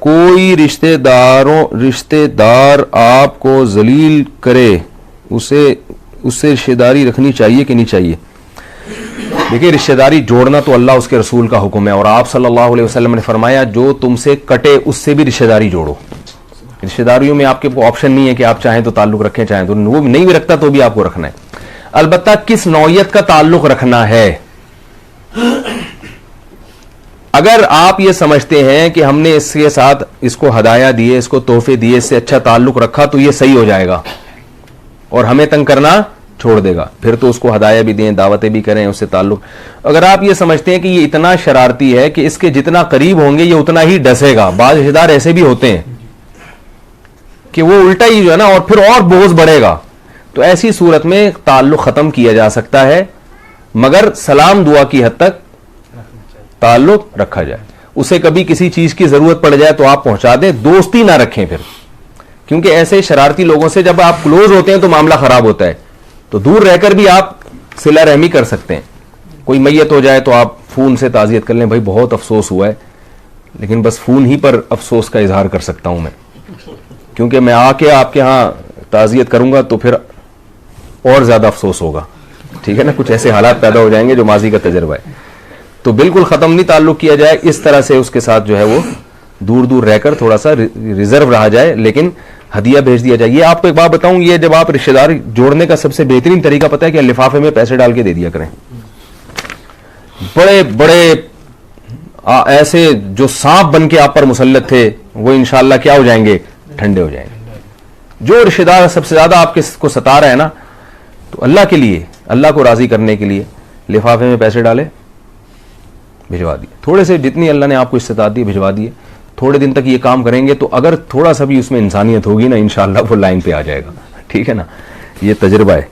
کوئی رشتے دار آپ کو ذلیل کرے اس سے رشتہ داری رکھنی چاہیے کہ نہیں چاہیے؟ دیکھیے رشتہ داری جوڑنا تو اللہ اس کے رسول کا حکم ہے، اور آپ صلی اللہ علیہ وسلم نے فرمایا جو تم سے کٹے اس سے بھی رشتہ داری جوڑو۔ رشتہ داریوں میں آپ کے آپشن نہیں ہے کہ آپ چاہیں تو تعلق رکھیں، چاہیں تو وہ نہیں بھی رکھتا تو بھی آپ کو رکھنا ہے، البتہ کس نوعیت کا تعلق رکھنا ہے۔ اگر آپ یہ سمجھتے ہیں کہ ہم نے اس کے ساتھ اس کو ہدایہ دیے، اس کو تحفے دیے، اس سے اچھا تعلق رکھا تو یہ صحیح ہو جائے گا اور ہمیں تنگ کرنا چھوڑ دے گا، پھر تو اس کو ہدایہ بھی دیں، دعوتیں بھی کریں، اس سے تعلق۔ اگر آپ یہ سمجھتے ہیں کہ یہ اتنا شرارتی ہے کہ اس کے جتنا قریب ہوں گے یہ اتنا ہی ڈسے گا، بعض رشتہ دار ایسے بھی ہوتے ہیں کہ وہ الٹا ہی جو ہے نا اور پھر اور بوجھ بڑھے گا، تو ایسی صورت میں تعلق ختم کیا جا سکتا ہے، مگر سلام دعا کی حد تک تعلق رکھا جائے۔ اسے کبھی کسی چیز کی ضرورت پڑ جائے تو آپ پہنچا دیں، دوستی نہ رکھیں پھر، کیونکہ ایسے شرارتی لوگوں سے جب آپ کلوز ہوتے ہیں تو معاملہ خراب ہوتا ہے۔ تو دور رہ کر بھی آپ صلہ رحمی کر سکتے ہیں، کوئی میت ہو جائے تو آپ فون سے تعزیت کر لیں، بھائی بہت افسوس ہوا ہے، لیکن بس فون ہی پر افسوس کا اظہار کر سکتا ہوں میں، کیونکہ میں آ کے آپ کے ہاں تعزیت کروں گا تو پھر اور زیادہ افسوس ہوگا، ٹھیک ہے نا، کچھ ایسے حالات پیدا ہو جائیں گے جو ماضی کا تجربہ ہے۔ تو بالکل ختم نہیں تعلق کیا جائے، اس طرح سے اس کے ساتھ جو ہے وہ دور دور رہ کر تھوڑا سا ریزرو رہا جائے، لیکن ہدیہ بھیج دیا جائے۔ یہ آپ کو ایک بات بتاؤں، یہ جب آپ رشتہ دار جوڑنے کا سب سے بہترین طریقہ پتہ ہے کہ لفافے میں پیسے ڈال کے دے دیا کریں، بڑے بڑے ایسے جو سانپ بن کے آپ پر مسلط تھے وہ انشاءاللہ کیا ہو جائیں گے، ٹھنڈے ہو جائیں گے۔ جو رشتہ دار سب سے زیادہ آپ کو ستا رہا ہے نا، تو اللہ کے لیے، اللہ کو راضی کرنے کے لیے لفافے میں پیسے ڈالے، بھجوا دیے، تھوڑے سے جتنی اللہ نے آپ کو استطاعت دی بھجوا دیے، تھوڑے دن تک یہ کام کریں گے تو اگر تھوڑا سا بھی اس میں انسانیت ہوگی نا، انشاءاللہ وہ لائن پہ آ جائے گا، ٹھیک ہے نا، یہ تجربہ ہے۔